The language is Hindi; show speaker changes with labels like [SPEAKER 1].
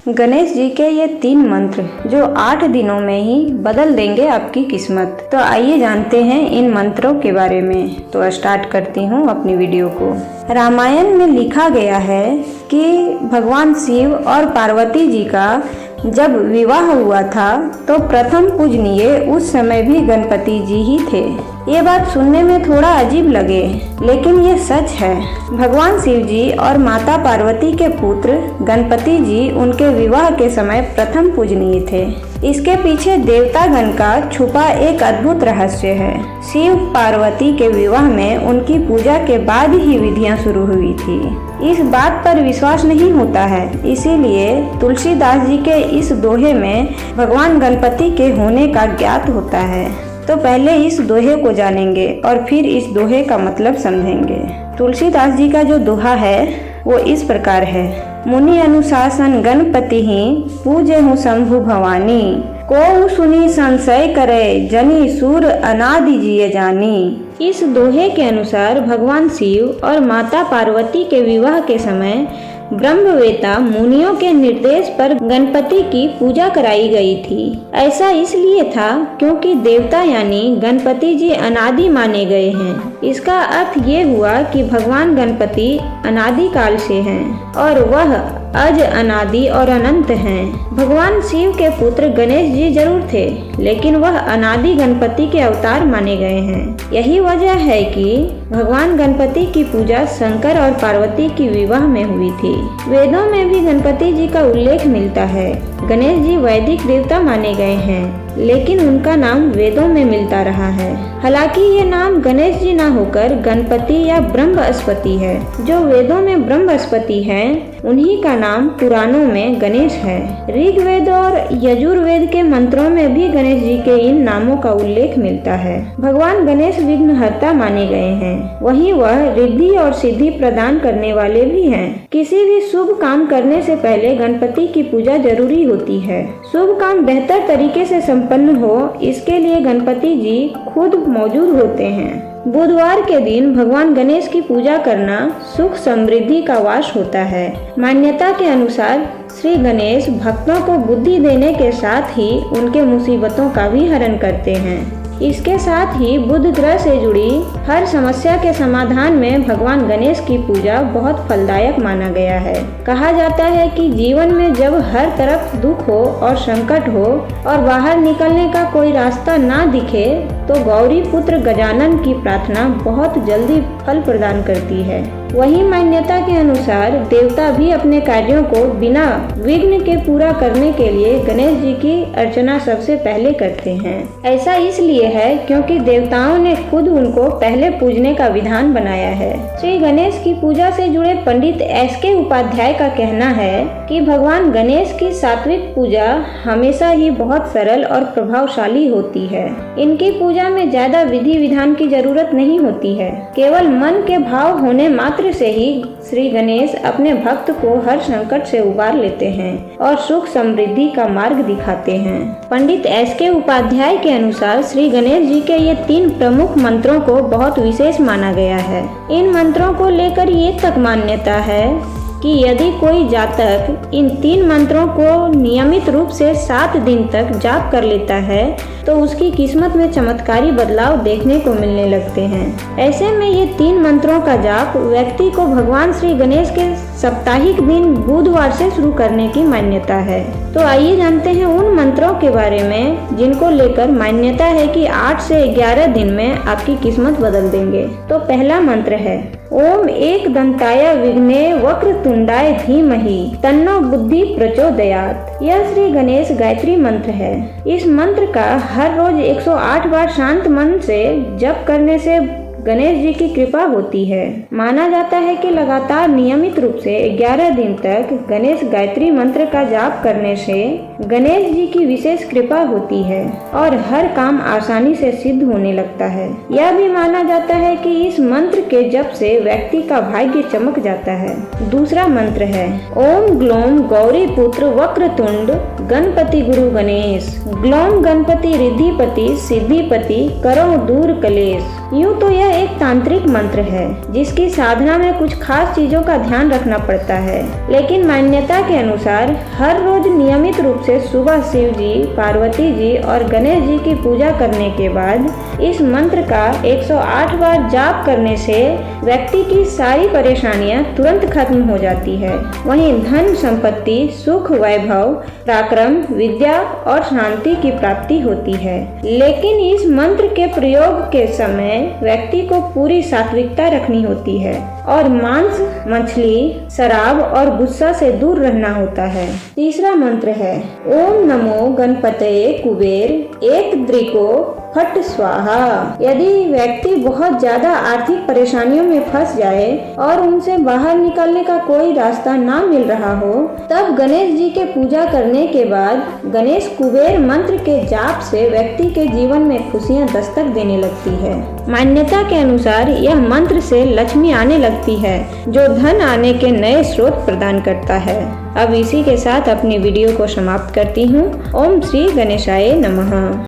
[SPEAKER 1] गणेश जी के ये 3 मंत्र जो 8 दिनों में ही बदल देंगे आपकी किस्मत। तो आइए जानते हैं इन मंत्रों के बारे में। तो स्टार्ट करती हूँ अपनी वीडियो को। रामायण में लिखा गया है कि भगवान शिव और पार्वती जी का जब विवाह हुआ था तो प्रथम पूजनीय उस समय भी गणपति जी ही थे। ये बात सुनने में थोड़ा अजीब लगे, लेकिन ये सच है। भगवान शिव जी और माता पार्वती के पुत्र गणपति जी उनके विवाह के समय प्रथम पूजनीय थे। इसके पीछे देवतागण का छुपा एक अद्भुत रहस्य है। शिव पार्वती के विवाह में उनकी पूजा के बाद ही विधियां शुरू हुई थी। इस बात पर विश्वास नहीं होता है, इसीलिए तुलसीदास जी के इस दोहे में भगवान गणपति के होने का ज्ञात होता है। तो पहले इस दोहे को जानेंगे और फिर इस दोहे का मतलब समझेंगे। तुलसीदास जी का जो दोहा है वो इस प्रकार है। मुनि अनुशासन गणपति ही पूजे हूँ शंभु भवानी, को सुनी संशय करे जनी सूर अनादि जिये जानी। इस दोहे के अनुसार भगवान शिव और माता पार्वती के विवाह के समय ब्रह्मवेता मुनियों के निर्देश पर गणपति की पूजा कराई गई थी। ऐसा इसलिए था क्योंकि देवता यानी गणपति जी अनादि माने गए हैं। इसका अर्थ ये हुआ कि भगवान गणपति अनादि काल से हैं और वह अज अनादि और अनंत हैं। भगवान शिव के पुत्र गणेश जी जरूर थे, लेकिन वह अनादि गणपति के अवतार माने गए हैं। यही वजह है कि भगवान गणपति की पूजा शंकर और पार्वती की विवाह में हुई थी। वेदों में भी गणपति जी का उल्लेख मिलता है। गणेश जी वैदिक देवता माने गए हैं, लेकिन उनका नाम वेदों में मिलता रहा है। हालांकि ये नाम गणेश जी ना होकर गणपति या ब्रह्मस्पति है। जो वेदों में ब्रह्मस्पति हैं, उन्हीं का नाम पुराणों में गणेश है। ऋग्वेद और यजुर्वेद के मंत्रों में भी गणेश जी के इन नामों का उल्लेख मिलता है। भगवान गणेश विघ्नहर्ता माने गए हैं, वहीं वह रिद्धि और सिद्धि प्रदान करने वाले भी हैं। किसी भी शुभ काम करने से पहले गणपति की पूजा जरूरी होती है। शुभ काम बेहतर तरीके से संपन्न हो, इसके लिए गणपति जी खुद मौजूद होते हैं। बुधवार के दिन भगवान गणेश की पूजा करना सुख समृद्धि का वास होता है। मान्यता के अनुसार श्री गणेश भक्तों को बुद्धि देने के साथ ही उनके मुसीबतों का भी हरण करते हैं। इसके साथ ही बुध ग्रह से जुड़ी हर समस्या के समाधान में भगवान गणेश की पूजा बहुत फलदायक माना गया है। कहा जाता है कि जीवन में जब हर तरफ दुख हो और संकट हो और बाहर निकलने का कोई रास्ता ना दिखे, तो गौरी पुत्र गजानन की प्रार्थना बहुत जल्दी फल प्रदान करती है। वही मान्यता के अनुसार देवता भी अपने कार्यों को बिना विघ्न के पूरा करने के लिए गणेश जी की अर्चना सबसे पहले करते हैं। ऐसा इसलिए है क्योंकि देवताओं ने खुद उनको पहले पूजने का विधान बनाया है। श्री गणेश की पूजा से जुड़े पंडित SK उपाध्याय का कहना है कि भगवान गणेश की सात्विक पूजा हमेशा ही बहुत सरल और प्रभावशाली होती है। इनकी पूजा में ज्यादा विधि विधान की जरूरत नहीं होती है। केवल मन के भाव होने मात्र से ही श्री गणेश अपने भक्त को हर संकट से उबार लेते हैं और सुख समृद्धि का मार्ग दिखाते हैं। पंडित SK उपाध्याय के अनुसार श्री गणेश जी के ये 3 प्रमुख मंत्रों को बहुत विशेष माना गया है। इन मंत्रों को लेकर ये तक मान्यता है कि यदि कोई जातक इन 3 मंत्रों को नियमित रूप से 7 दिन तक जाप कर लेता है तो उसकी किस्मत में चमत्कारी बदलाव देखने को मिलने लगते हैं। ऐसे में ये 3 मंत्रों का जाप व्यक्ति को भगवान श्री गणेश के साप्ताहिक दिन बुधवार से शुरू करने की मान्यता है। तो आइए जानते हैं उन मंत्रों के बारे में जिनको लेकर मान्यता है कि 8 से 11 दिन में आपकी किस्मत बदल देंगे। तो पहला मंत्र है ओम एक दंताय विघ्ने वक्रतुंडाय धीमहि तन्नो बुद्धि प्रचोदयात्। यह श्री गणेश गायत्री मंत्र है। इस मंत्र का हर रोज 108 बार शांत मन से जप करने से गणेश जी की कृपा होती है। माना जाता है कि लगातार नियमित रूप से 11 दिन तक गणेश गायत्री मंत्र का जाप करने से गणेश जी की विशेष कृपा होती है और हर काम आसानी से सिद्ध होने लगता है। यह भी माना जाता है कि इस मंत्र के जप से व्यक्ति का भाग्य चमक जाता है। दूसरा मंत्र है ओम ग्लोम गौरी पुत्र वक्रतुंड गणपति गुरु गणेश। ग्लोम गणपति रिद्धिपति सिद्धिपति करो दूर कलेश। यूँ तो यह यह एक तांत्रिक मंत्र है जिसकी साधना में कुछ खास चीजों का ध्यान रखना पड़ता है, लेकिन मान्यता के अनुसार हर रोज नियमित रूप से सुबह शिव जी, पार्वती जी और गणेश जी की पूजा करने के बाद इस मंत्र का 108 बार जाप करने से व्यक्ति की सारी परेशानियां तुरंत खत्म हो जाती है। वहीं धन संपत्ति, सुख, वैभव, पराक्रम, विद्या और शांति की प्राप्ति होती है। लेकिन इस मंत्र के प्रयोग के समय व्यक्ति को पूरी सात्विकता रखनी होती है और मांस, मछली, शराब और गुस्सा से दूर रहना होता है। तीसरा मंत्र है ओम नमो गणपतये कुबेर एक द्रिको फट स्वाहा। यदि व्यक्ति बहुत ज्यादा आर्थिक परेशानियों में फंस जाए और उनसे बाहर निकलने का कोई रास्ता ना मिल रहा हो, तब गणेश जी के पूजा करने के बाद गणेश कुबेर मंत्र के जाप से व्यक्ति के जीवन में खुशियां दस्तक देने लगती है। मान्यता के अनुसार यह मंत्र से लक्ष्मी आने लगती है, जो धन आने के नए स्रोत प्रदान करता है। अब इसी के साथ अपनी वीडियो को समाप्त करती हूँ। ओम श्री गणेशाय नमः।